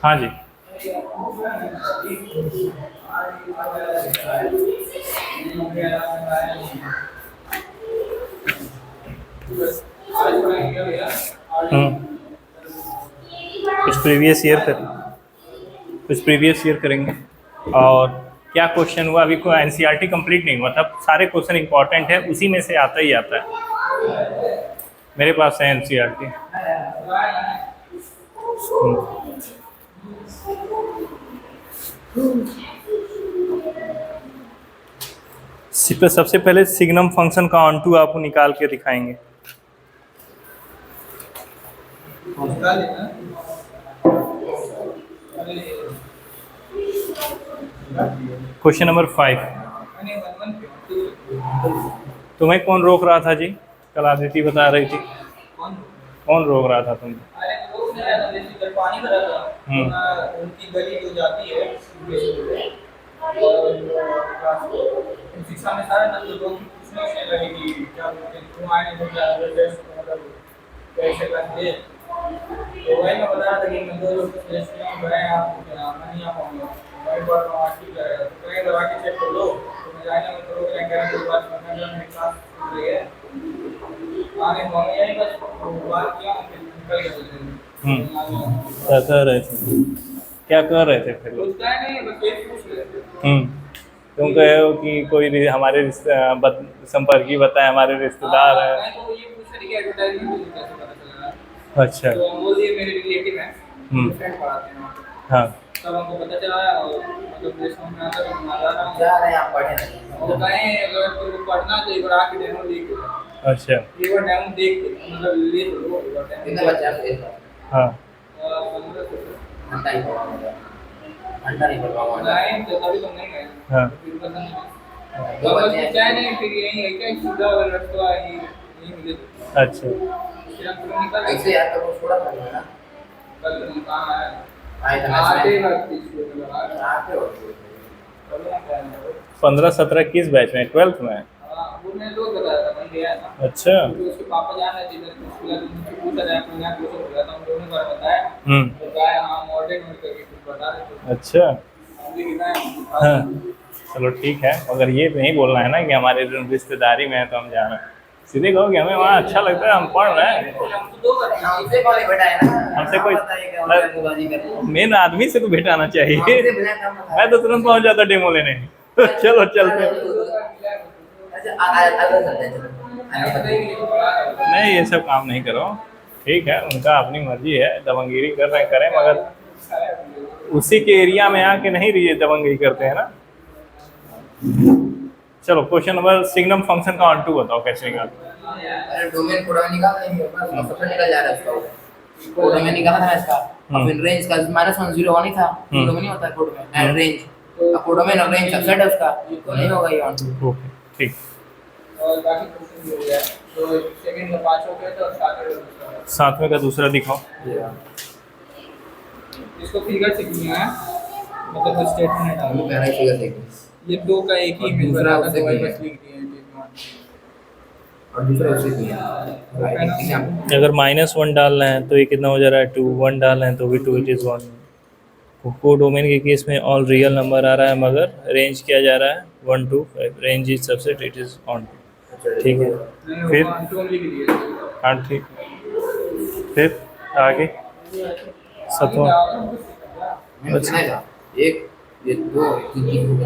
हाँ जी। कुछ previous year करेंगे। और क्या क्वेश्चन हुआ अभी? को एनसीईआरटी कंप्लीट नहीं हुआ, मतलब सारे क्वेश्चन इंपॉर्टेंट है, उसी में से आता ही आता है। मेरे पास है एनसीईआरटी। सबसे पहले सिग्नम फंक्शन का ऑनटू आपको निकाल के दिखाएंगे। Question number 5। तुम्हें कौन रोक रहा था जी? कल आदिति बता रही थी। कौन रोक रहा था तुम्हें? पानी भरा था, उनकी गली जो जाती है शिक्षा में सारे लोग पूछने से लगे कि क्या तुम आए हो, क्या मतलब कैसे करते, तो वही मैं बता रहा था कि मैं 2 लोग गए, आप नहीं आ पाऊंगा, वही बात वहाँ ठीक है, तो कहीं दवा के चेक कर लो, तो मैं जाने में तो क्या करें, कोई बात नहीं, मेरे क्लास चल रही है आगे हम यही बस बात किया, निकल गए। क्या कर रहे थे फिर? तुम कहे हो कि कोई हमारे संपर्की बताए, हमारे रिश्तेदार है। अच्छा। तो बोलिए मेरे रिलेटिव हैं, फ्रेंड पढ़ाते हैं, हाँ। तब हमको पता चला, मतलब मेरे समझ में आता है कि जा रहे हैं आप पढ़े नहीं, वो कहें अगर तुमको पढ़ना तो एक बार आके डेमो देख लो। अच्छा। एक बार डेमो देख के मतलब ले लो, कितने बच्चे हैं? हाँ। घंटा ही पढ़ाऊंगा, घंटा नहीं पढ़ाऊंगा, नहीं तो तभी तुम नहीं गए। हाँ। तो बच्चे चाहे नहीं, फिर यही है क्या सीधा रास्ता यही मिले। अच्छा। ऐसे यार तो थोड़ा पढ़ना ना, कल तुम कहाँ है? आते वक्त इसको आते वक्त 15-17 किस बैच में? 12th में? वो मैंने लोग बताया था, मैं गया था। अच्छा। तो उसके पापा जान रहे थे, मुझसे पूछा जाए, मैं यहाँ क्वेश्चन हो गया था, उन दोनों बार बताया, तो कहा हाँ मॉडर्न करके कुछ बता रहे थे। अच्छा। हाँ। चलो ठीक है, अगर ये नहीं बोलना है ना कि हमारे रिश्तेदारी में है तो हम जा रहे हैं, सीधे कहो कि हमें वहाँ अच्छा लगता है, हम पढ़ रहे हैं। हमसे कोई मेन आदमी से तो भेटाना चाहिए। मैं तो तुरंत पहुँच जाता डेमो लेने। चलो चलते। नहीं, ये सब काम नहीं करो, ठीक है, उनका अपनी मर्जी है, दबंगगिरी कर रहे हैं करें, मगर उसी के एरिया में आके नहीं रही दबंगगिरी करते हैं ना। चलो क्वेश्चन नंबर, सिग्नम फंक्शन का ऑनटू बताओ कैसे निकालते हैं। डोमेन कोड निकाल देंगे, सबसे निकल जा रहा है उसका, कोड में निकाला था इसका, फिर रेंज का -1 0 1 ही था, कोड में नहीं होता कोड में, एंड रेंज कोड में और रेंज सबसेट है उसका, तो नहीं होगा ये ऑनटू। ओके ठीक। और बाकी क्वेश्चन भी हो गया, तो सेकंड में 5 हो गया, तो सातवें का दूसरा दिखाओ। इसको फिगर से किया है, मतलब स्टेटमेंट है, वो कह रहा है फिगर से, ये 2 का एक ही मिल रहा है, तो वही बस लिख दिए और दूसरा उससे किया। अगर -1 डालना है तो ये कितना हो जा रहा है? 2। 1 डालना है तो भी 2, इट इज़ 1। को डोमेन के केस में ऑल रियल नंबर आ रहा है, मगर रेंज किया जा रहा है 1 to 5, range is subset, it is on. ठीक है, फिर हाँ ठीक, फिर आगे 7वां। अच्छा, एक ये 2 3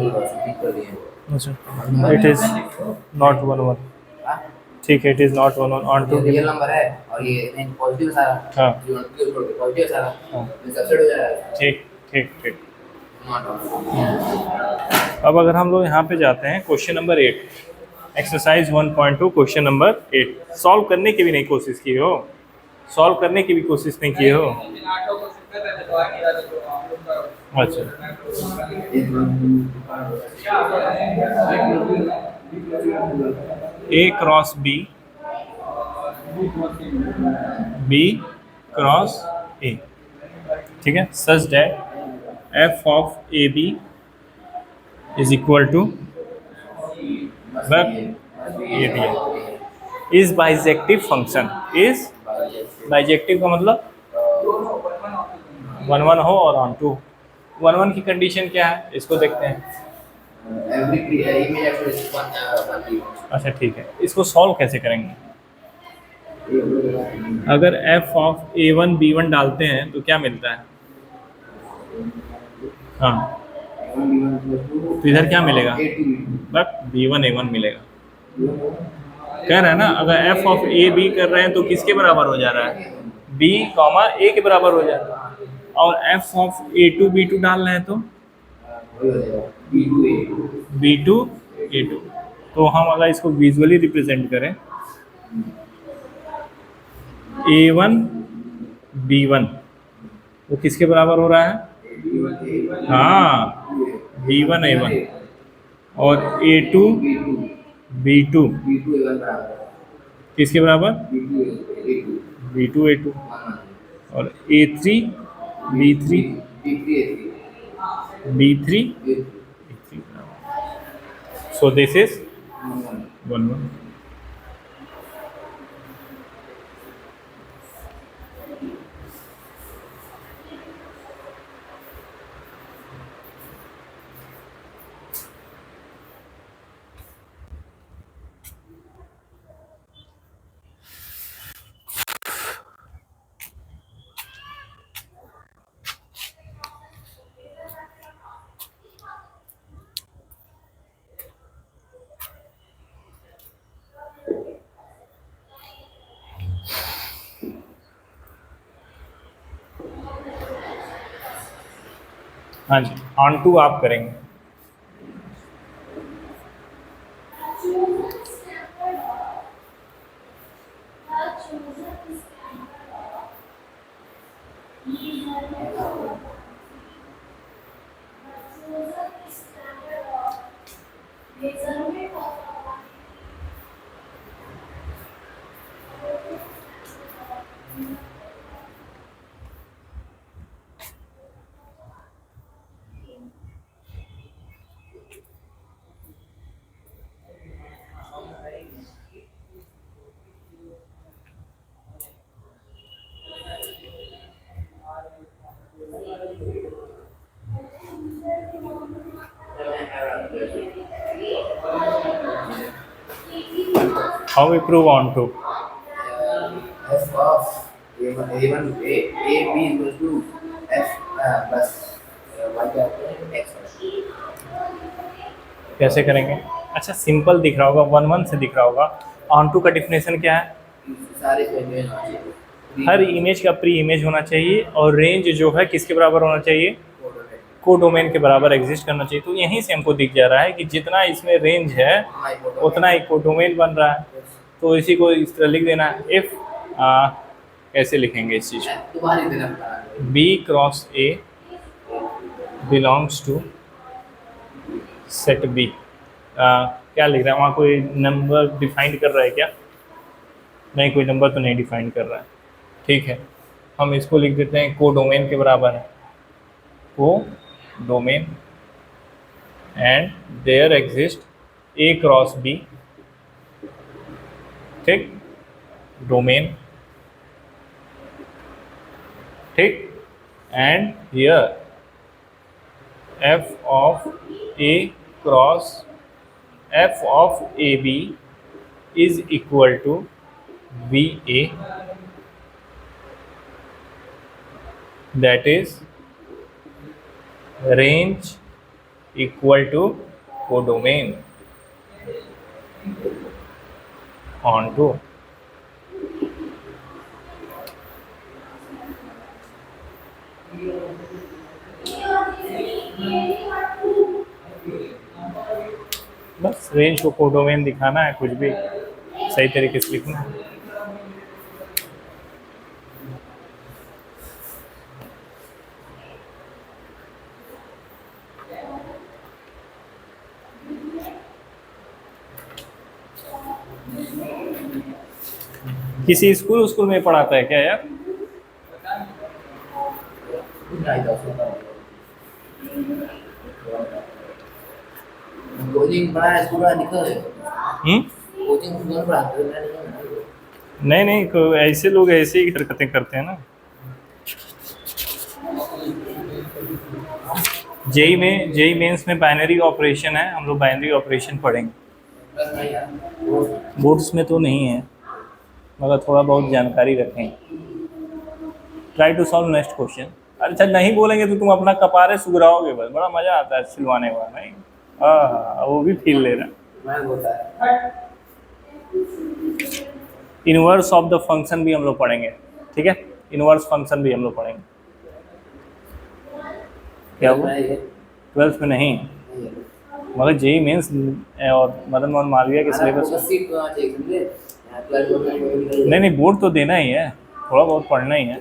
कर दिए। अच्छा, इट इज़ नॉट 1 1। ठीक है, it is not 1 1 onto real number है और ये रेंज पॉजिटिव सारा। हाँ, पॉजिटिव सारा। हाँ, सबसेट हो जाएगा। ठीक ठीक ठीक। अब अगर हम लोग यहाँ पे जाते हैं question number 8, exercise 1.2 question number 8, solve करने की भी नहीं कोशिश की हो, सॉल्व करने की भी कोशिश नहीं की हो। अच्छा, A cross B B cross A, ठीक है, such that F of A B is equal to ये दिया is bijective function. Is bijective का मतलब वन वन हो और ऑन टू। वन वन की कंडीशन क्या है, इसको देखते हैं। अच्छा ठीक है, इसको सॉल्व कैसे करेंगे? अगर F of A one B one डालते हैं तो क्या मिलता है? हाँ, तो इधर क्या मिलेगा? But B one A one मिलेगा। कह रहे हैं ना, अगर एफ ऑफ ए बी कर रहे हैं तो किसके बराबर हो जा रहा है? बी कॉमा ए के बराबर हो जा रहा है। और F of A two B two डाल रहे हैं तो बी टू ए टू। तो हम अगर इसको विजुअली रिप्रेजेंट करें, ए वन बी वन वो किसके बराबर हो रहा है? हाँ, बी वन ए वन। और ए टू बी टू किसके बराबर? B two A two. और A three B three B three A three. So this is one one. हाँ जी, ऑन टू आप करेंगे। How we prove on to? F of A1 A B equals to F plus y का x। कैसे करेंगे? अच्छा, simple दिख रहा होगा, वन वन से दिख रहा होगा। ऑन टू का डिफिनेशन क्या है? सारे इमेज होना चाहिए, हर इमेज का प्री इमेज होना चाहिए और रेंज जो है किसके बराबर होना चाहिए? कोडोमेन के बराबर एग्जिस्ट करना चाहिए। तो यहीं से हमको दिख जा रहा है कि जितना इसमें रेंज है उतना ही कोडोमेन बन रहा है। तो इसी को इस तरह लिख देना। इफ कैसे लिखेंगे इस चीज़ को? B cross A belongs to set B. क्या लिख रहा है वहाँ? कोई नंबर डिफाइन कर रहा है क्या? नहीं, कोई नंबर तो नहीं डिफाइन कर रहा है। ठीक है, हम इसको लिख देते हैं कोडोमेन के बराबर है। Codomain and there exist A cross B, ठीक, डोमेन, ठीक, and here F of A cross F of A B is equal to B A, that is range equal to codomain onto बस range को codomain दिखाना है, कुछ भी सही तरीके से लिखना है। किसी स्कूल में पढ़ाता है क्या यार? कोचिंग पढ़ा स्कूल में निकल हम्म? कोचिंग स्कूल में पढ़ाते हैं नहीं नहीं, ऐसे लोग ऐसे ही हरकतें करते हैं ना। जेई मेंस में बाइनरी ऑपरेशन है, हम लोग बाइनरी ऑपरेशन पढ़ेंगे। बोर्ड्स में तो नहीं है, मगर थोड़ा बहुत जानकारी रखें। Try to solve next question. अच्छा नहीं बोलेंगे तो तुम अपना कपारे सुगराओगे, बस बड़ा मजा आता है सिलवाने का, नहीं? हाँ, वो भी फील ले रहा। मैं बोलता है इनवर्स ऑफ द फंक्शन भी हम लोग पढ़ेंगे, ठीक है? इनवर्स फंक्शन भी हम लोग पढ़ेंगे। क्या वो 12th में नहीं, मगर जेई मेंस और मदन मोहन मालवीय के सिलेबस नहीं, बोर्ड तो देना ही है, थोड़ा बहुत पढ़ना ही है।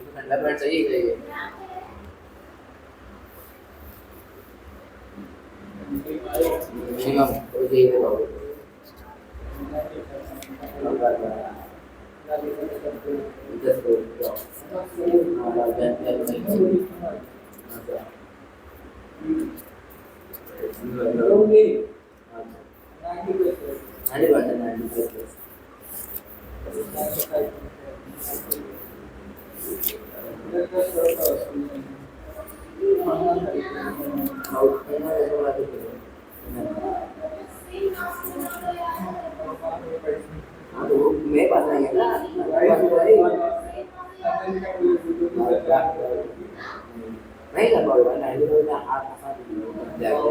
मेरे पास नहीं है ना नहीं कर पाओगे ना ये तो ना हाथ फंसा जाएगा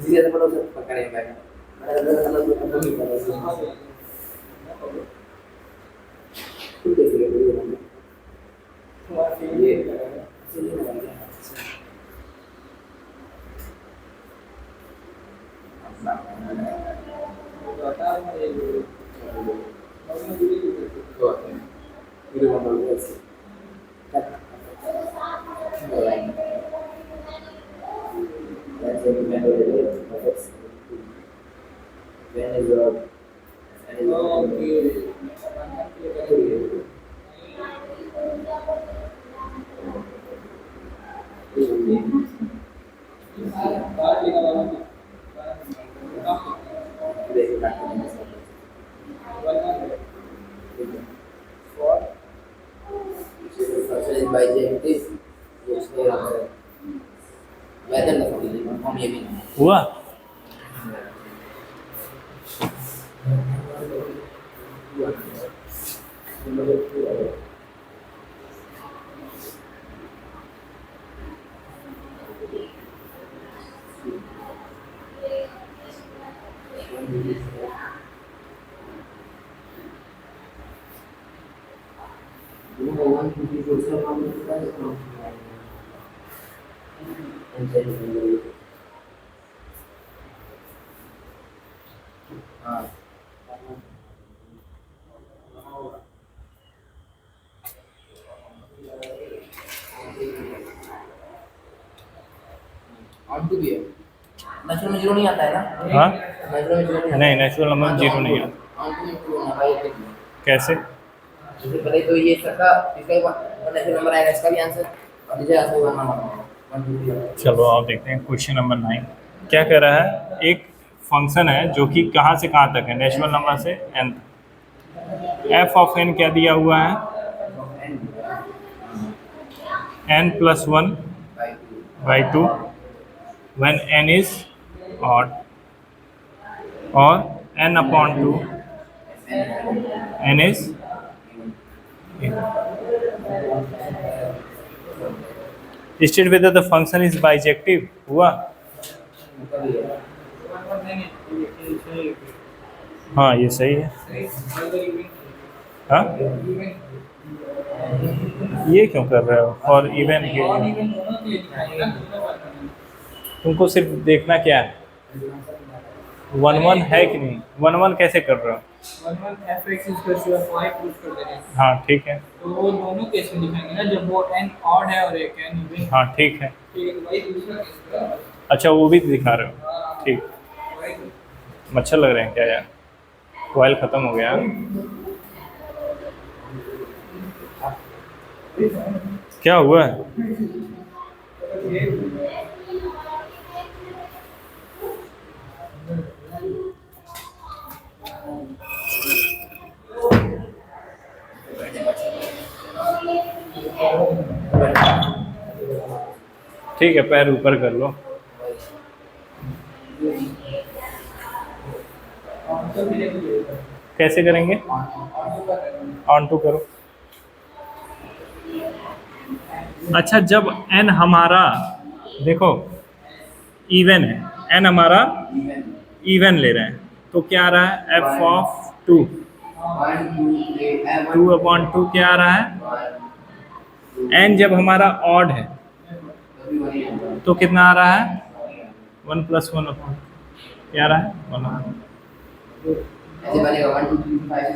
धीरे से पढ़ो सब पकड़ेगा हुआ? नेचुरल में जीरो नहीं आता है ना हाँ नेचुरल में जीरो नहीं नहीं, नेचुरल नंबर जीरो नहीं है। कैसे? जैसे पहले तो ये इसका नेचुरल नंबर आएगा, इसका भी आंसर और नीचे आंसर वन नंबर। चलो आप देखते हैं क्वेश्चन नंबर 9 क्या कह रहा है। एक फंक्शन है जो कि कहाँ से कहाँ तक है, नेचुरल नंबर से n तक। एफ ऑफ n क्या दिया हुआ है? n+1 by 2 when n is odd और n/2 n is state whether the function is bijective। हुआ? हाँ ये सही है। हाँ ये क्यों कर रहे हो? और इवन तुमको सिर्फ देखना क्या है, 1 है कि नहीं। 1 कैसे कर रहे हो? हाँ ठीक है, तो वो दोनों केस में दिखाएंगे ना, जब वो n ऑड है और एक n इवन। हाँ ठीक है। ठीक है, वही दूसरा केस का। अच्छा वो भी दिखा रहे हो, ठीक। मच्छर लग रहे हैं क्या यार? कोयल ख़त्म हो गया। क्या हुआ है? ठीक है, पैर ऊपर कर लो। कैसे करेंगे? ऑन टू करो। अच्छा, जब n हमारा देखो इवन है, n हमारा इवन ले रहे हैं, तो क्या आ रहा है? f ऑफ 2 2/2 क्या आ रहा है? n जब हमारा ऑड है तो कितना आ रहा है? 1 + 1 क्या आ रहा है? 1। ऐसे बनेगा 1 2 3 5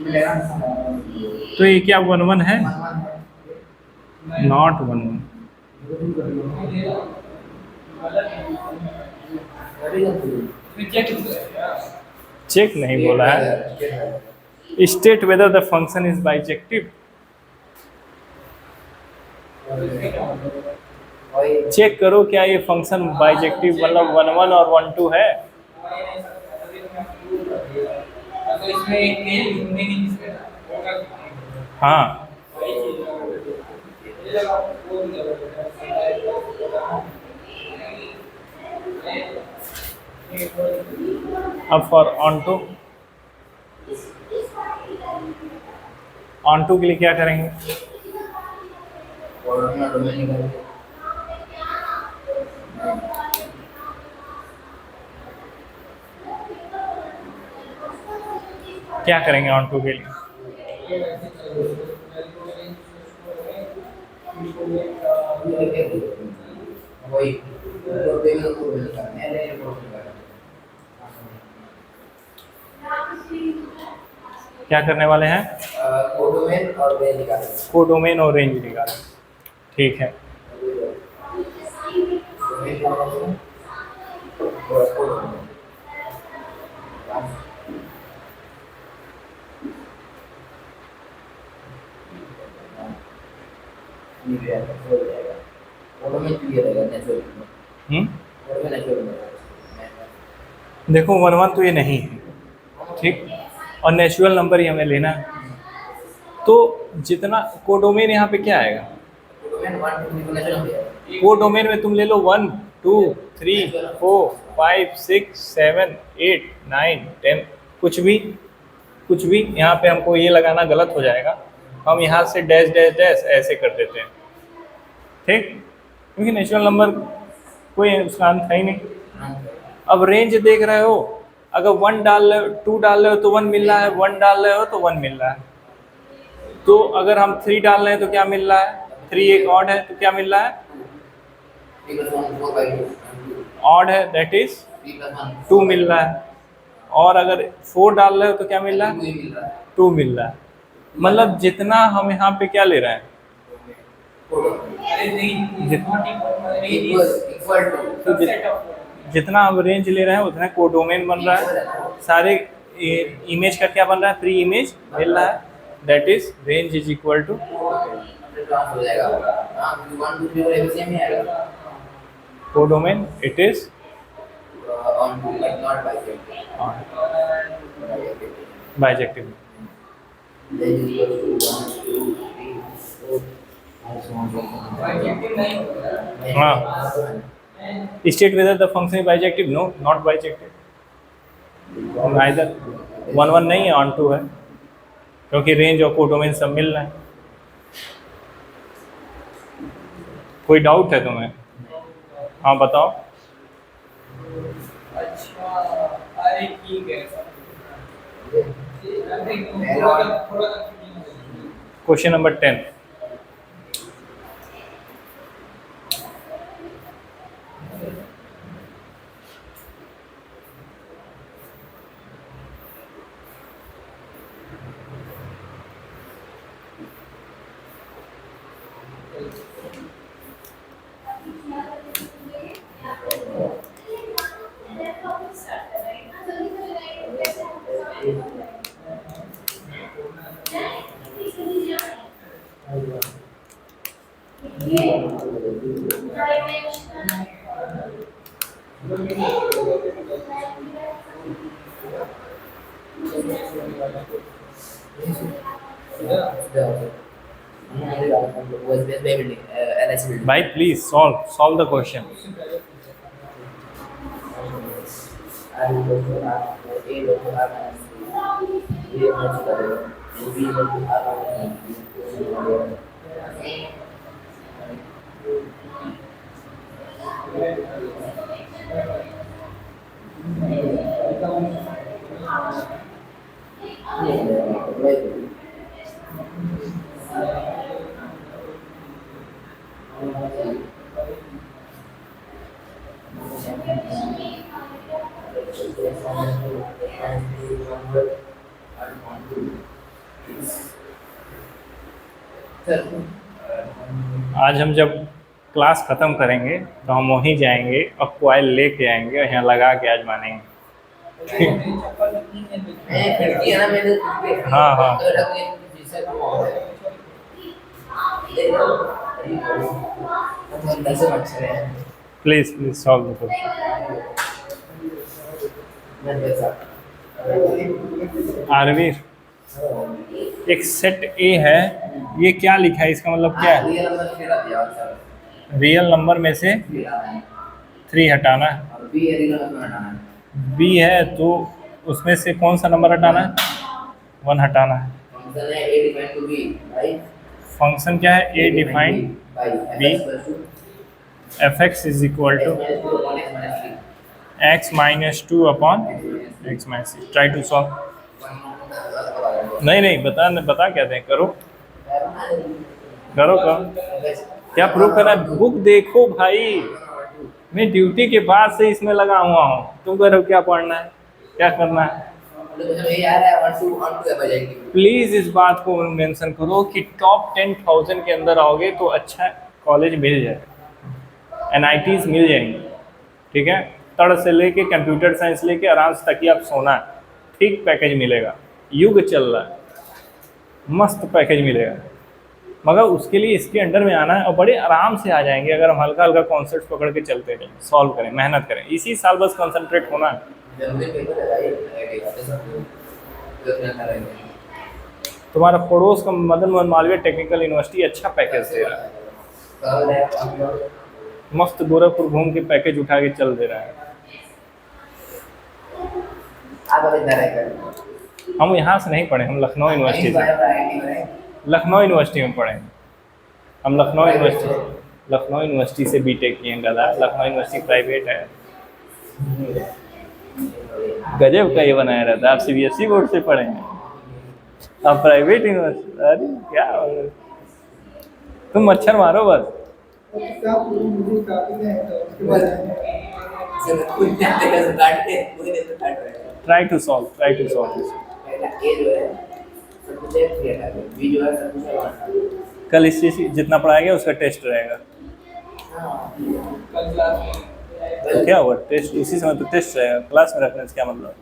मिलेगा। तो ये क्या 1 1 है? नॉट 1 1। चेक नहीं बोला है, state whether the function is bijective. Check करो क्या ये फंक्शन बाइजेक्टिव मतलब 1 1 और 1 2 है। तो इसमें एक मेल ढूंढेंगे जिसमें होगा। हाँ, अब फॉर ऑन टू के लिए क्या करेंगे? और अपना डोमेन निकाल क्या करेंगे ऑन टू के लिए? वही डोमेन को निकालना है। क्या करने वाले हैं? कोडोमेन और रेंज निकालेंगे। कोडोमेन और रेंज निकालें। ठीक है, डोमेन का मतलब और कोडोमेन ये है हो जाएगा। कोडोमेन क्लियर रहेगा नेचुरल। कोडोमेन नेचुरल रहेगा। देखो 1 1 तो ये नहीं है, ठीक, और नेचुरल नंबर ही हमें लेना है। तो जितना कोडोमेन यहाँ पे क्या आएगा? कोडोमेन 1 2 3 को नेचुरल हो जाएगा। कोडोमेन में तुम ले लो 1 2 3 4 5 6 7 8 9 10, कुछ भी यहाँ पे हमको ये लगाना गलत हो जाएगा। हम यहाँ से डैश डैश डैश ऐसे कर देते हैं, ठीक, क्योंकि नेचुरल नंबर कोई उसका अंत है ही नहीं। अब रेंज देख रहे हो, अगर 1 डाल रहे हो 2 डाल रहे हो तो 1 मिल रहा है, 1 डाल रहे हो तो 1 मिल रहा है। तो अगर हम 3 डाल रहे हैं तो क्या मिल रहा है? 3 एक ऑड है तो क्या मिल रहा है? ऑड है, दैट इज 2 मिल रहा है। और अगर 4 डाल रहे हो तो क्या मिल रहा है? 2 मिल रहा है। मतलब जितना हम यहाँ पे क्या ले रहे हैं, जितना हम रेंज ले रहे हैं उतना कोडोमेन बन रहा है। सारे इमेज का क्या बन रहा है? प्री इमेज मिल रहा है, that is range is equal to codomain. It is bijective. हाँ, state whether the function is bijective. No, not bijective. Neither 1 1 नहीं है, ऑन टू है, क्योंकि रेंज और कोडोमेन सब मिल रहा है। कोई डाउट है तुम्हें? हाँ बताओ। अच्छा, अरे ठीक है। थोड़ा क्वेश्चन नंबर 10। भाई प्लीज सॉल्व द क्वेश्चन. आज हम जब क्लास ख़त्म करेंगे तो हम वहीं जाएंगे और कॉइल लेके आएंगे और यहाँ लगा के आज मानेंगे. खिड़की है ना मेरे. हाँ हाँ. Please solve the question. Aarveer, एक सेट ए है, ये क्या लिखा है, इसका मतलब क्या है? रियल नंबर में से 3 हटाना है. बी है तो उसमें से कौन सा नंबर हटाना है? 1 हटाना है. फंक्शन क्या है? A defined B F x is equal to x minus 2 upon x minus 6. Try to solve. नहीं बता क्या दें. करो क्या प्रूव करना है? बुक देखो भाई, मैं ड्यूटी के बाद से इसमें लगा हुआ हूँ. तुम कह रहे हो क्या पढ़ना है, क्या करना है? प्लीज इस बात को मेंशन करो कि टॉप 10,000 के अंदर आओगे तो अच्छा कॉलेज मिल जाए, NITs मिल जाएंगे. ठीक है, तड़ से लेके कंप्यूटर साइंस लेके आराम से तक आप सोना है, ठीक पैकेज मिलेगा. युग चल रहा है, मस्त पैकेज मिलेगा. मगर उसके लिए इसके अंडर में आना है और बड़े आराम से आ जाएंगे अगर हम हल्का हल्का कॉन्सेप्ट पकड़ के चलते रहें, सॉल्व करें, मेहनत करें. इसी साल बस कंसंट्रेट होना है. तुम्हारा पड़ोस का मदन मोहन मालवीय टेक्निकल यूनिवर्सिटी अच्छा पैकेज दे रहा है, मस्त गोरखपुर घूम के पैकेज उठा के चल दे रहा है. हम यहाँ से नहीं पढ़े, हम लखनऊ यूनिवर्सिटी से, लखनऊ यूनिवर्सिटी में पढ़े. हम लखनऊ यूनिवर्सिटी से बीटेक किए हैं. गधा, लखनऊ यूनिवर्सिटी प्राइवेट है. गजब का ये बनाया रहता है. आप CBSE बोर्ड से पढ़े हैं, आप प्राइवेट यूनिवर्सिटी. अरे क्या तुम मच्छर मारो बस. ट्राई टू सॉल्व कल इस चीज जितना पढ़ाया गया उसका टेस्ट रहेगा. तो क्या हुआ टेस्ट? उसी समय तो टेस्ट रहेगा. क्लास में रखने से क्या मतलब?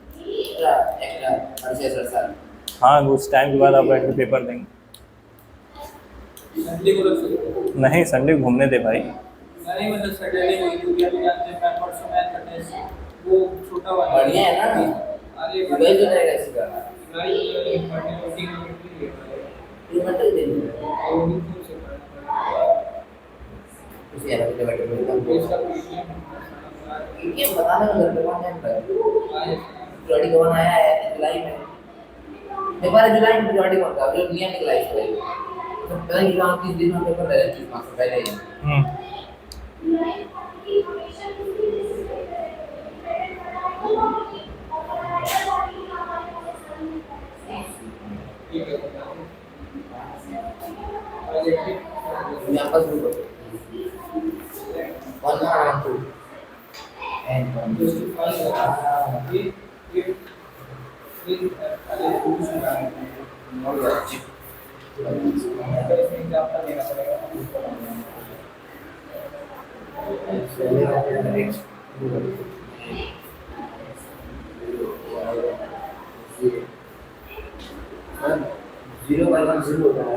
हाँ, उस टाइम के बाद आप बैठ के पेपर देंगे. नहीं, संडे घूमने दे भाई. नहीं मतलब सैटरडे को यूट्यूब पे जाते हैं. मैं परसों मैथ का टेस्ट वो छोटा वाला बढ़िया है ना. अरे वही तो रहेगा इसका. भाई पढ़ने को ठीक है. इन्वर्टर दे दो. और यूट्यूब से पढ़ना उसे यार अपने बैठे में इसका ये बताना घर पे कौन है. जुलाई कौन आया है? जुलाई में एक बार जुलाई में जुलाई कौन था जो नियम निकला इसका. तो पहले एग्जाम 30 दिन में पेपर रहे 30 मार्क्स पहले. यहाँ पर शुरू करो. 1 1 2 and 1 2 0 by 1 0 होता है.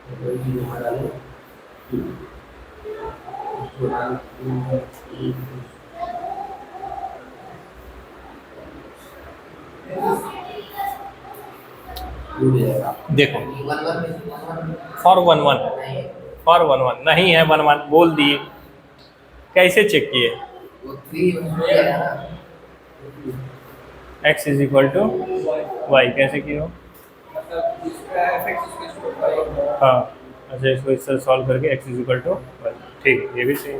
कोई चीज वहाँ डालो, उसको डाल, डूब जाएगा। देखो वन वन में वन फॉर 1 1 नहीं, फॉर 1 1 नहीं है, 1 1 बोल दिए, कैसे चेक किए? वो 3 उसमें जाएगा ना। x is equal to Y, कैसे किए हो? मतलब इसका fx इसके स्क्वायर बाय हाँ अच्छा, इसको इस तरह सॉल्व करके x is equal to Y, ठीक है, ये भी सही है।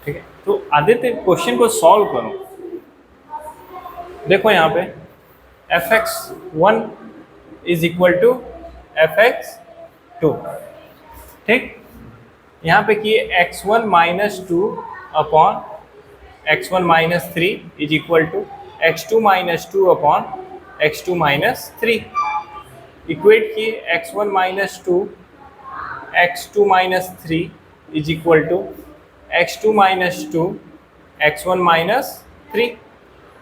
ठीक है, तो आदित्य क्वेश्चन को सॉल्व करो। देखो यहाँ पे fx1 is equal to fx2, ठीक। यहाँ पे किए x1 minus 2 upon x1 minus 3 is equal to x2 minus 2 upon x2 minus 3। Equate किए x1 minus 2 x2 minus 3 is equal to x2 minus 2 x1 minus 3।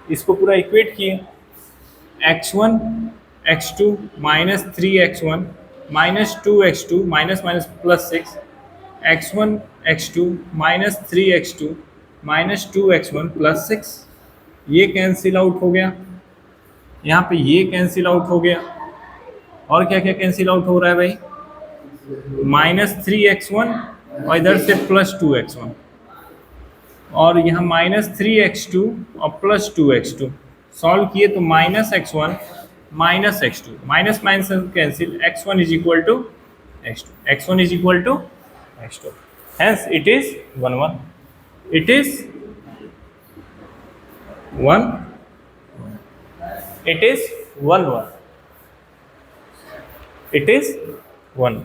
इसको पूरा इक्वेट किए x1 x2 minus 3x1 minus 2x2 minus minus plus 6 x1 x2 minus 3x2 minus 2x1 plus 6। ये cancel out हो गया, यहाँ पे ये कैंसिल आउट हो गया, और क्या क्या कैंसिल आउट हो रहा है भाई? माइनस 3x1 और इधर से प्लस 2x1, और यहाँ माइनस 3x2 और प्लस 2x2। सॉल्व किए तो minus x1 minus x2, minus minus cancel, x1 is equal to x2, x1 is equal to x2, hence it is 1 1, it is 1, it is 1 1, it is 1।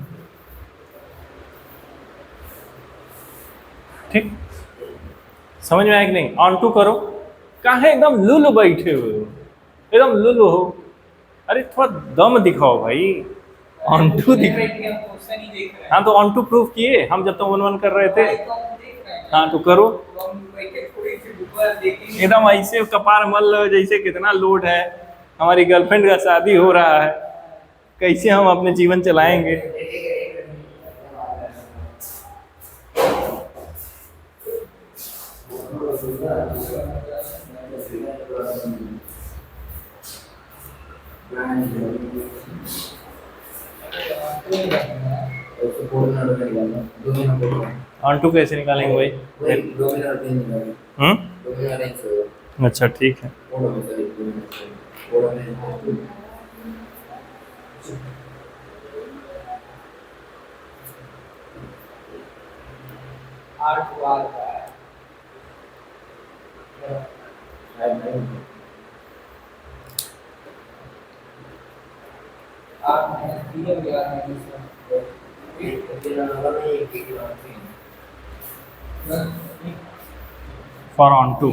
ठीक, समझ में आया कि नहीं? On to करो। काहे एकदम लुलु बैठे हुए हो, एकदम लुलु हो? अरे थोड़ा दम दिखाओ भाई, ऑन टू दिखाओ। क्वेश्चन ही देख रहे हैं। हाँ तो ऑन टू प्रूफ किए हम जब तक 1 1 कर रहे थे। तो हम देख रहे हैं। हाँ तो करो, तो हम बैठे थोड़ी सी बुक पर देखेंगे। एकदम ऐसे कपार मल लो जैसे कितना लोड है, हमारी गर्लफ्रेंड का शादी हो रहा है, कैसे हम अपने जीवन चलाएंगे। ऑन टू कैसे निकालेंगे भाई? अच्छा ठीक है। फॉर ऑन टू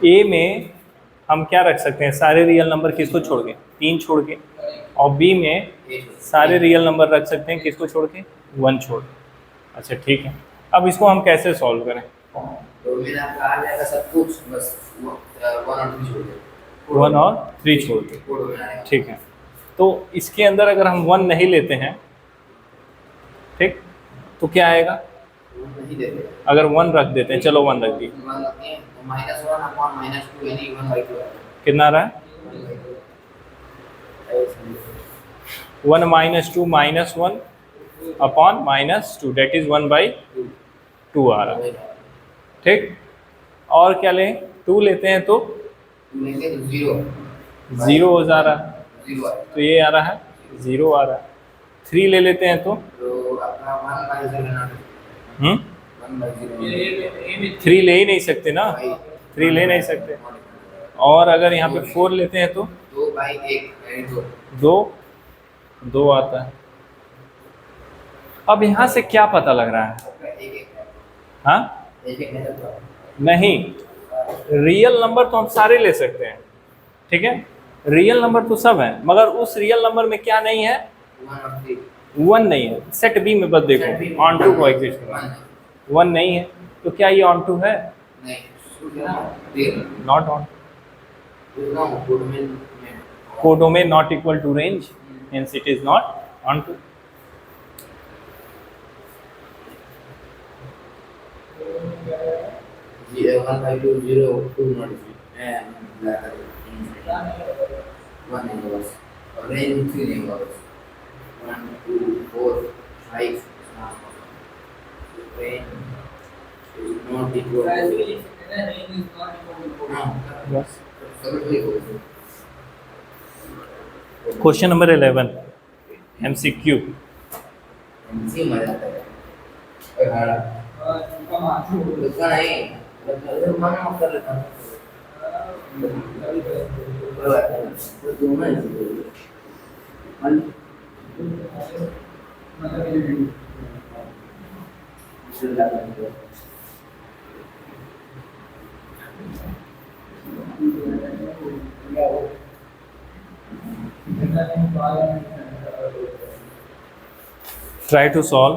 ए में हम क्या रख सकते हैं? सारे रियल नंबर किसको छोड़ के? 3 छोड़ के। और बी में सारे रियल नंबर रख सकते हैं किसको छोड़ के? 1 छोड़ के। अच्छा ठीक है, अब इसको हम कैसे सॉल्व करें? तो मेरा आ जाएगा सब कुछ, बस 1 और 3 छोड़ के। ठीक है, तो इसके अंदर अगर हम 1 नहीं लेते हैं, ठीक, तो क्या आएगा? नहीं देते, अगर 1 रख देते हैं, चलो 1 रख दिए, मान लेते हैं तो -1 अपॉन -2 यानी 1/2 कितना आ रहा है? 1 minus 2 minus 1 upon -2 that is 1/2 आ रहा है। ठीक, और क्या लें? 2 लेते हैं तो लेंगे तो 0 0 जा रहा है, 0 आएगा, तो ये आ रहा है 0 आ रहा है। 3 ले लेते हैं तो तो अपना 1/0 ना 1/0 ये 3 ले ही नहीं सकते ना, 3 ले नहीं सकते। और अगर यहाँ पे 4 लेते हैं तो 2/1 यानी 2 2 आता है। अब यहाँ से क्या पता लग रहा है? 1 हाँ नहीं, रियल नंबर तो हम सारे ले सकते हैं, ठीक है, रियल नंबर तो सब है, मगर उस रियल नंबर में क्या नहीं है? 1 और 3 1 नहीं है, सेट बी में बस देखो ऑन टू को एग्जिस्ट वन 1 नहीं है, तो क्या ये ऑन टू है? नहीं शुरू किया ना देर नॉट ऑन, ना कोडोमेन में codomain not equal to range, hence it is not onto. ये 15202 नोटिफिकेशन एंड वन है बस और रेंज 3 है बस 1 2 4 5 रेंज is not equal बस क्वेश्चन नंबर 11 MCQ। सी मजा आता है हां लगता नहीं लगता मन में कर लेता हूं तो दोनों है ट्राई टू सॉल्व।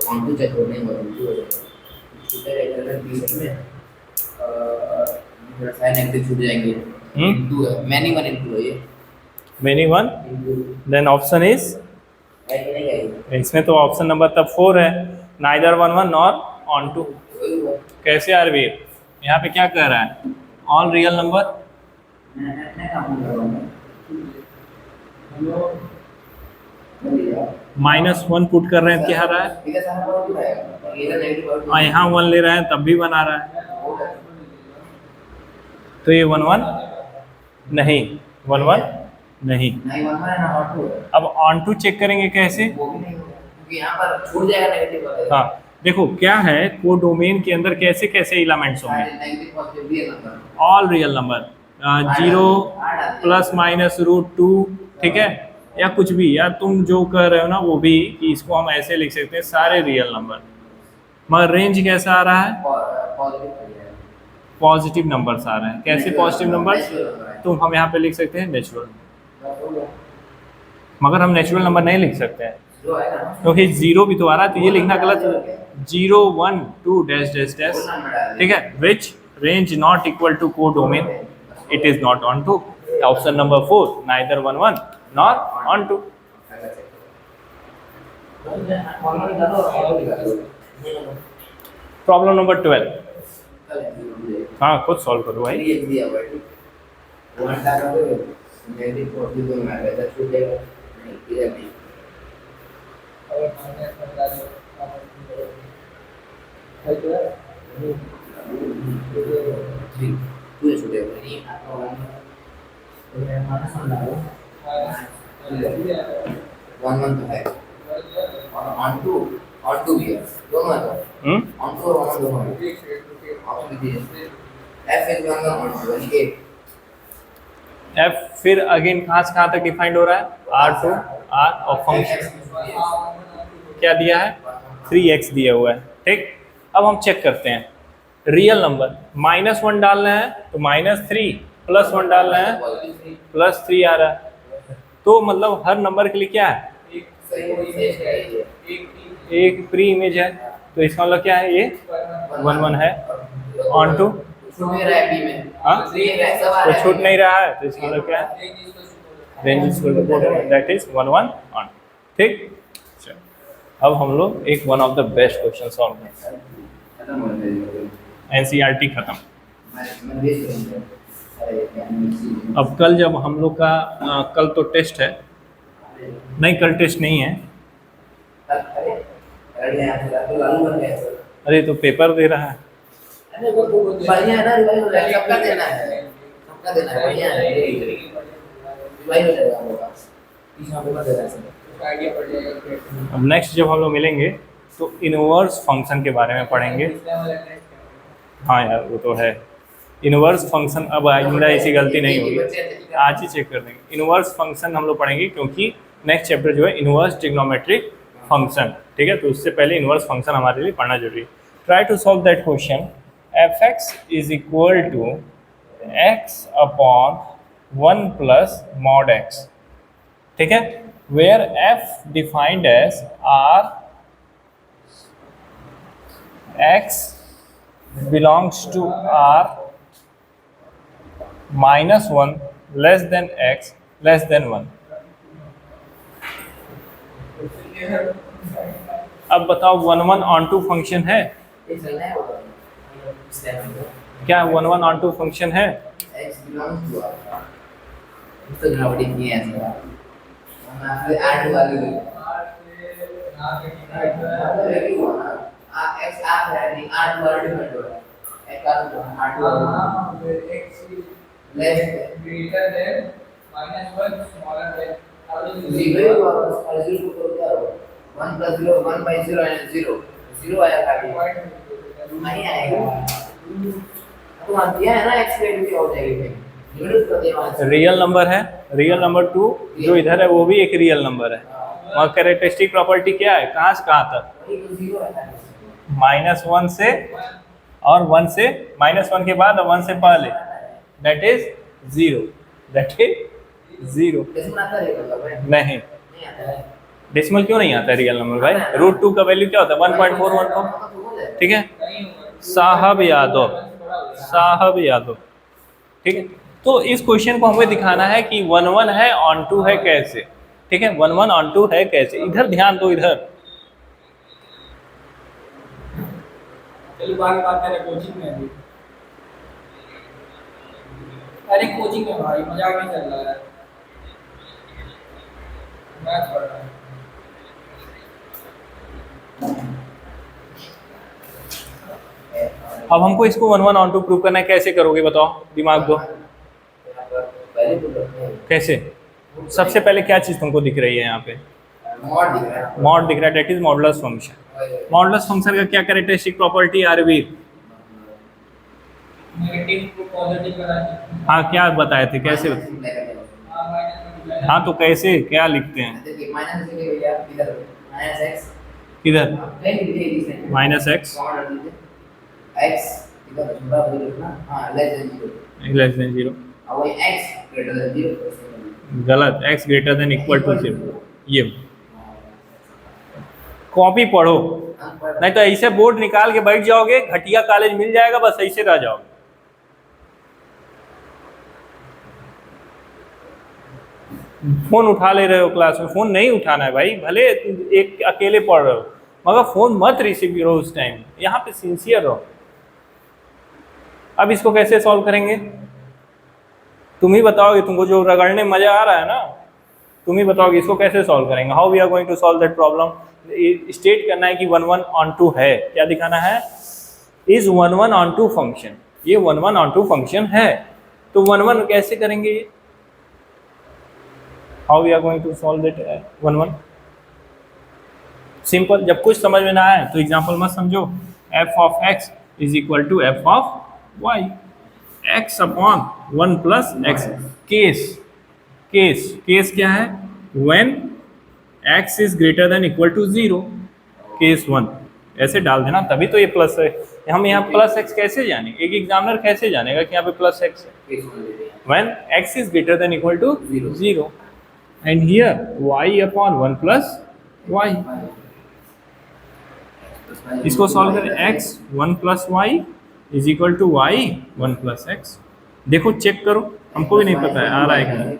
ऑन चेक करने में साइन एक्टिव छूट जाएंगे इनटू है मैनी वन इनटू है ये many one, then option is, इसमें तो ऑप्शन नंबर तब 4 है, नाइदर 1 1 नॉर ऑन टू। कैसे आरवीर यहाँ पे क्या कह रहा है? ऑल रियल नंबर -1 पुट कर रहे हैं, क्या आ रहा है? यहाँ 1 ले रहे हैं तब भी 1 आ रहा है, तो ये 1 1 नहीं, 1 1 नहीं। अब ऑन टू चेक करेंगे कैसे? यहाँ पर छूट जाएगा नेगेटिव वाला। हाँ देखो क्या है, कोडोमेन के अंदर कैसे कैसे एलिमेंट्स होंगे? Negative positive real number all real number, 0 ±√2, ठीक है, या कुछ भी, या तुम जो कर रहे हो ना वो भी, कि इसको हम ऐसे लिख सकते हैं सारे रियल नंबर, मगर रेंज कैसा आ रहा है? पॉजिटिव नंबर्स आ रहे हैं। कैसे पॉजिटिव नंबर्स? तो हम यहाँ पे लिख सकते हैं नेचुरल, मगर हम नेचुरल नंबर नहीं लिख सकते हैं क्योंकि 0 भी तो आ रहा है, तो ये लिखना गलत है। 0 1 2 डैश डैश डैश, ठीक है, which range not equal to codomain, it is not onto. Option number 4, neither 1 1 nor onto. Problem number 12, हाँ खुद सॉल्व करो भाई। वन वन तो है ऑन टू भी है, दोनों है ऑन टू और वन दोनों है। ऑप्शन दीजिए F is one one onto यानी एफ फिर अगेन कहाँ से कहाँ तक डिफाइंड हो रहा है? R to R और फंक्शन क्या दिया है? 3x दिया हुआ है, ठीक। अब हम चेक करते हैं रियल नंबर, -1 डालना है तो -3, +1 डालना है +3 आ रहा है, तो मतलब हर नंबर के लिए क्या है? एक प्री इमेज है, तो इसका मतलब क्या है? ये 1 1 है। ऑन टू हाँ तो छूट नहीं रहा है, तो इसका मतलब क्या है? Range is equal to that is 1 1 on, ठीक। चलो अब हम लोग एक one of the best question सॉल्व करते हैं। एनसीईआरटी खत्म। अब कल जब हम लोग का कल तो टेस्ट है, नहीं कल टेस्ट नहीं है, अरे तो पेपर दे रहा है, बढ़िया है ना, रिवाइज हो जाएगा, सबका देना है, सबका देना है, बढ़िया है, रिवाइज हो जाएगा होगा, तीसरा पेपर दे रहा है सब आइडिया पड़ जाएगा। अब नेक्स्ट जब हम लोग मिलेंगे तो इनवर्स फंक्शन के बारे में पढ़ेंगे। हाँ यार वो तो है, इनवर्स फंक्शन अब आइंदा ऐसी गलती नहीं होगी, आज ही चेक कर देंगे। इनवर्स फंक्शन हम लोग पढ़ेंगे क्योंकि नेक्स्ट चैप्टर जो है इनवर्स ट्रिग्नोमेट्रिक फंक्शन, ठीक है। तो उससे पहले इनवर्स फंक्शन हमारे लिए पढ़ना जरूरी है। Try to solve that question, F x is equal to X upon 1 plus mod X, ठीक है, where F defined as R X belongs to R minus 1 less than X less than 1। अब बताओ 1 1 on 2 function है ये चलना है वो step में क्या? 1 1 on 2 फंक्शन है? x belongs to R तो ग्राविटी नहीं है ऐसा हम फिर ऐड वैल्यू x आप है नहीं r वर्ड में जो है x का r x less greater than -1 smaller than 0 वापस और 0 को क्या होगा 1 + 0 1 by 0 and 0 0 आया था नहीं आएगा तो आप दिया है ना x की वैल्यू क्या हो जाएगी लिमिट कर दिया वहां रियल नंबर है, रियल नंबर 2 जो इधर है वो भी एक रियल नंबर है। और कैरेक्टरिस्टिक प्रॉपर्टी क्या है, कहाँ से कहाँ तक? वही तो 0 है -1 से और 1 से, -1 के बाद और 1 से पहले, that is 0, that is 0। Decimal आता है मतलब नहीं, नहीं आता है डेसिमल क्यों नहीं आता है रियल नंबर भाई? √2 का वैल्यू क्या होता है? 1.414, ठीक है। साहब यादव, साहब यादव, ठीक है। तो इस क्वेश्चन को हमें दिखाना है कि 1 1 है ऑन 2 है कैसे, ठीक है। 1 1 ऑन 2 है कैसे, इधर ध्यान दो, इधर चलो बात करें कोचिंग में अभी। अरे कोचिंग में भाई मजाक नहीं चल रहा है, मैथ पढ़ रहा है। अब हमको इसको 1 1 ऑन 2 प्रूव करना है, कैसे करोगे बताओ, दिमाग दो। कैसे? सबसे पहले क्या चीज तुमको दिख रही है यहाँ पे? मॉड दिख रहा है मॉड दिख रहा है, that is modulus function. Modulus function का क्या कैरेक्टरिस्टिक प्रॉपर्टी आरवीर? नेगेटिव को पॉजिटिव कराना। हाँ क्या बताए थे, कैसे? हाँ तो कैसे, क्या लिखते हैं? देखिए माइनस से भैया इधर -x किधर? नहीं लिखिए इसे -x x इधर छोटा बदल रखना हां लेस देन 0 लेस देन 0। अब वही x ग्रेटर देन 0 गलत, x greater than equal to 0। ये कॉपी पढ़ो, नहीं तो ऐसे बोर्ड निकाल के बैठ जाओगे, घटिया कॉलेज मिल जाएगा, बस ऐसे रह जाओगे। फोन उठा ले रहे हो क्लास में, फोन नहीं उठाना है भाई, भले एक अकेले पढ़ रहे हो मगर फोन मत रिसीव करो उस टाइम, यहाँ पे सिंसियर रहो। अब इसको कैसे सॉल्व करेंगे तुम ही बताओगे, तुमको जो रगड़ने मजा आ रहा है ना, तुम ही बताओगे इसको कैसे सॉल्व करेंगे। How we are going to solve that problem? State करना है कि 1 1 ऑन 2 है, क्या दिखाना है? इज 1 1 ऑन 2 फंक्शन, ये 1 1 ऑन 2 फंक्शन है। तो 1 1 कैसे करेंगे ये? How we are going to solve that 1 1? Simple, जब कुछ समझ में ना आए तो एग्जाम्पल मत समझो। f of x is equal to f of y, x upon 1 plus x। Case क्या है? When x is greater than equal to 0, case 1 ऐसे डाल देना, तभी तो ये प्लस है। हम यहाँ प्लस x कैसे जाने, एक एग्जामिनर कैसे जानेगा कि यहाँ पे प्लस x है? When x is greater than equal to 0 and here y upon 1 plus y। इसको सॉल्व करें, x 1 plus y is equal to y 1 plus x। देखो चेक करो, हमको भी नहीं पता है आ रहा है कि नहीं।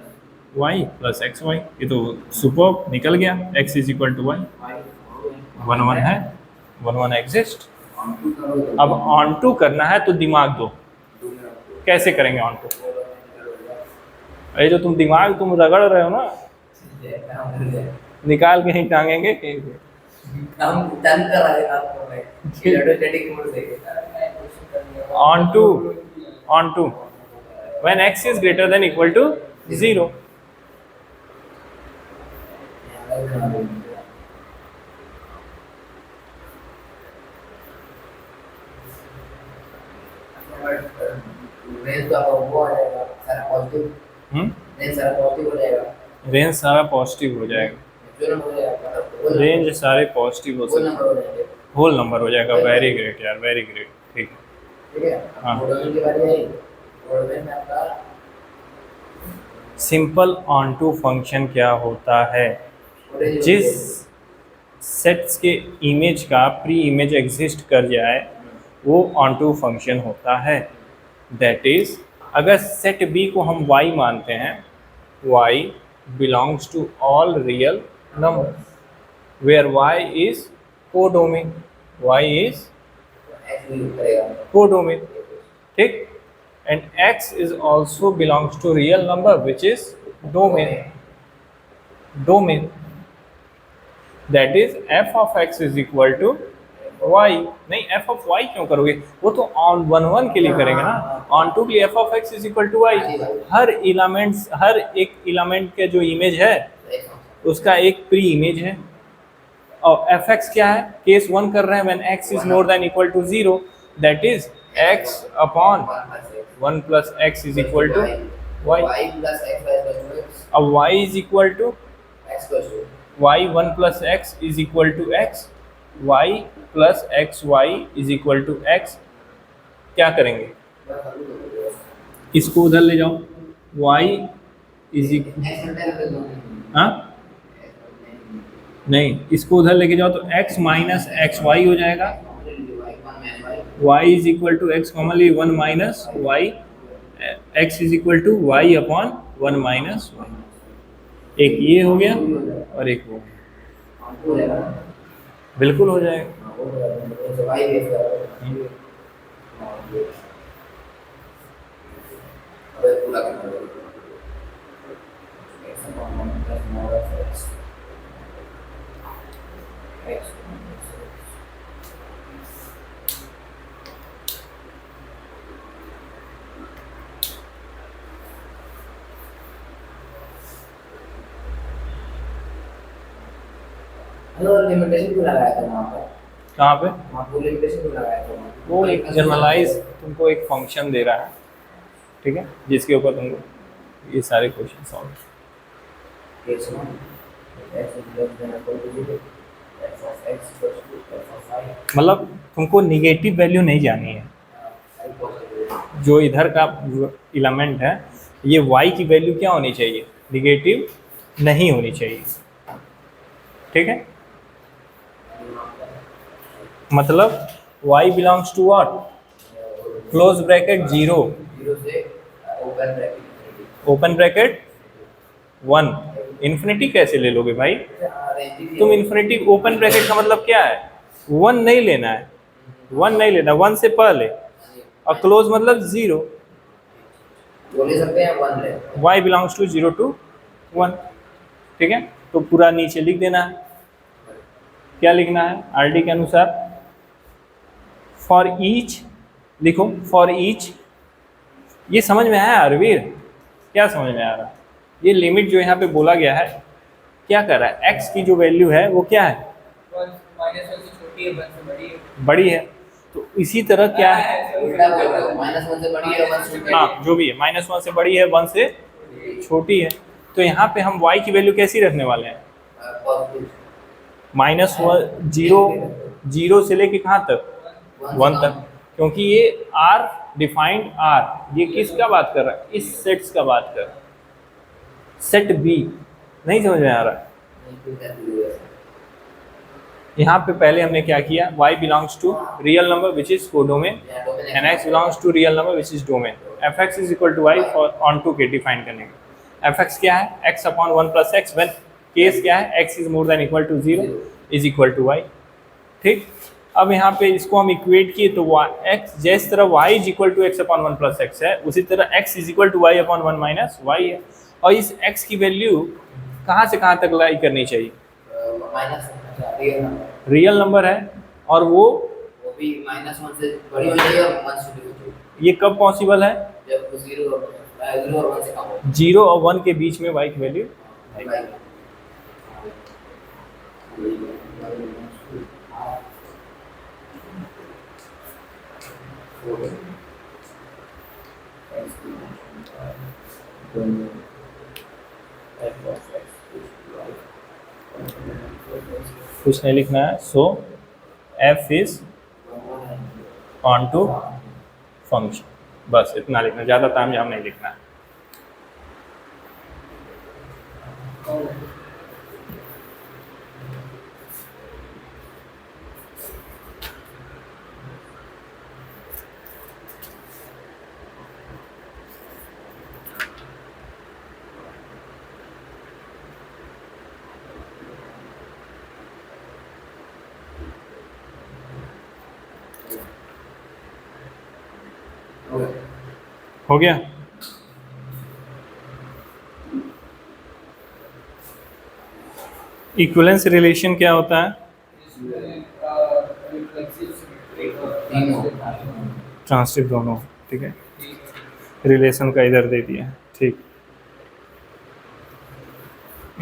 y प्लस एक्स वाई, ये तो सुपर निकल गया। x is equal to y, 1 1 है, 1 1 एग्जिस्ट। अब ऑन टू करना है तो दिमाग दो, कैसे करेंगे ऑन टू? अरे जो तुम दिमाग तुम रगड़ रहे हो ना, निकाल के नहीं टांगेंगे कहीं पे। हम डन कर रहे हैं आपको भाई, ऑटोमेटिक मोड से on to when x is greater than equal to 0। Range का वो आ जाएगा सारा पॉजिटिव, रेंज सारा पॉजिटिव हो जाएगा, रेंज सारा पॉजिटिव हो जाएगा, जो नंबर हो जाएगा रेंज सारे पॉजिटिव हो होल सकते नंबर हो जाएंगे, होल नंबर हो जाएगा। वेरी ग्रेट यार, वेरी ग्रेट। ठीक है, ठीक है। हाँ। डोमेन की बारी आई, डोमेन में आपका सिंपल ऑन टू फंक्शन क्या होता है? जिस सेट्स के इमेज का प्री इमेज एग्जिस्ट कर जाए वो ऑन टू फंक्शन होता है। दैट इज, अगर सेट बी को हम y मानते हैं, y belongs to all real number where y is codomain, y is codomain, ठीक। And x is also belongs to real number which is domain, domain. That is f of x is equal to y। नहीं, f of y क्यों करोगे, वो तो on 1 के लिए करेंगे ना, ऑन 2 के लिए f of x is equal to y। हर एलिमेंट्स, हर एक एलिमेंट के जो इमेज है उसका एक प्री इमेज है। और fx क्या है, केस 1 कर रहे हैं when x is more than equal to 0, that is x upon 1 plus x is equal to y। अब y is equal to y 1 plus x is equal to x, y plus X Y is equal to X. क्या करेंगे, इसको उधर ले जाओ, y is हाँ नहीं, इसको उधर लेके जाओ तो x माइनस एक्स वाई हो जाएगा, y is equal to X common ली 1 minus Y, x is equal to Y upon 1 minus Y. एक ये हो गया और एक वो, बिल्कुल हो जाएगा। लिमिटेशन क्यों लगाया था वहाँ पर? कहाँ पे? वहाँ पर लिमिटेशन क्यों लगाया था? वो एक जनरलाइज तुमको एक फंक्शन दे रहा है, ठीक है, जिसके ऊपर तुमको ये सारे क्वेश्चन सॉल्व। मतलब तुमको निगेटिव वैल्यू नहीं जानी है, जो इधर का एलिमेंट है ये y की वैल्यू क्या होनी चाहिए, निगेटिव नहीं होनी चाहिए, ठीक है। मतलब y belongs to what, close bracket 0 से ओपन ब्रैकेट 1, इन्फिनिटी कैसे ले लोगे भाई तुम, इन्फिनिटी ओपन ब्रैकेट का मतलब क्या है, 1 नहीं लेना है, 1 नहीं लेना, 1 से पहले, और क्लोज मतलब 0, बोल सकते हैं 1 ले, y बिलोंग्स टू 0 टू 1, ठीक है। तो पूरा नीचे लिख देना है, क्या लिखना है, आरडी के अनुसार फॉर ईच लिखो, फॉर ईच। ये समझ में आया अरवीर, क्या समझ में आ रहा है, ये लिमिट जो यहाँ पे बोला गया है क्या कर रहा है, x की जो वैल्यू है वो क्या है, -1 से छोटी है, 1 से बड़ी है, बड़ी है। तो इसी तरह क्या है, -1 से बड़ी है, 1 से छोटी है, हाँ जो भी है, -1 से बड़ी है, 1 से छोटी है। तो यहाँ पे हम y की वैल्यू कैसी रखने वाले हैं, -1 0 से लेके कहाँ तक, 1 तक, क्योंकि ये r डिफाइंड r, ये किसका बात कर रहा है, इस सेट्स का बात कर रहा है, सेट b। नहीं समझ में आ रहा है, यहाँ पे पहले हमने क्या किया, y belongs to real number which is codomain and x belongs to real number which is domain, fx is equal to y for onto के डिफाइन करने का। fx क्या है, x upon 1 plus X, when case क्या है, x is more than equal to 0 is equal to y, ठीक। अब यहाँ पे इसको हम इक्वेट किए तो x जिस तरह y is equal to X upon 1 plus X है, उसी तरह x is equal to y upon 1 minus y है। और इस x की वैल्यू कहाँ से कहाँ तक लाई करनी चाहिए, रियल नंबर है, और वो भी -1 से बड़ी हो जाएगी और 1 से छोटी हो जाएगी। ये कब पॉसिबल है, जब 0 और 1 से कम हो, 0 और 1 के बीच में y की वैल्यू। कुछ नहीं लिखना है। So F is onto function, बस इतना लिखना, ज़्यादा तामझाम नहीं लिखना है। हो गया। इक्विवेलेंस रिलेशन क्या होता है? ट्रांसटिव दोनों, ठीक है। रिलेशन का इधर दे दिया, ठीक।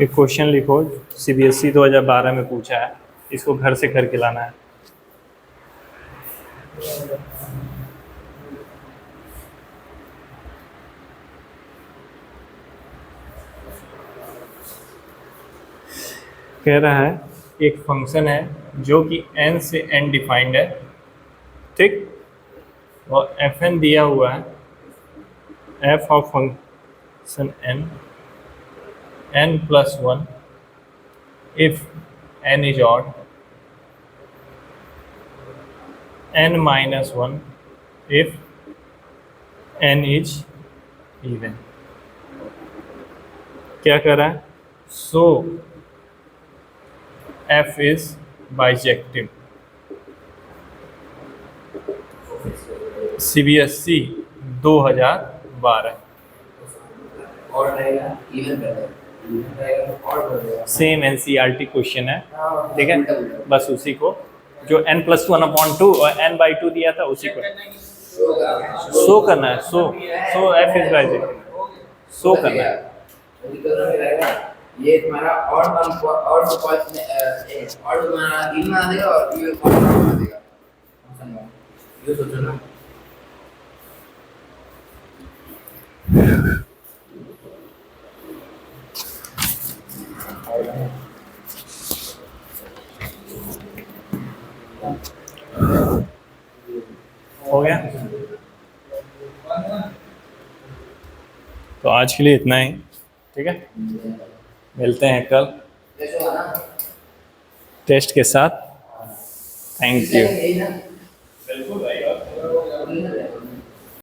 एक क्वेश्चन लिखो, सीबीएसई 2012 में पूछा है, इसको घर से करके लाना है। कह रहा है एक फंक्शन है जो कि n से n डिफाइंड है, ठीक, और fn दिया हुआ है, f of function n plus 1 if n is odd, n minus 1 if n is even. क्या कर रहा है? सो f is bijective। CBSE 2012 और रहेगा इवन रहेगा तो और बढ़ेगा। सेम NCERT क्वेश्चन है, ठीक है। बस उसी को जो n प्लस 1/2 और n बाई 2 दिया था उसी को शो करना है। सो f इज बाइजेक्टिव, शो करना है। ये तुम्हारा और तो कॉस्ट में और तुम्हारा इन बना देगा और ये कॉस्ट बना देगा। समझो, ये सोचो ना। हो गया। तो आज के लिए इतना ही, ठीक है। मिलते हैं कल टेस्ट के साथ। Thank you. बिल्कुल भाई।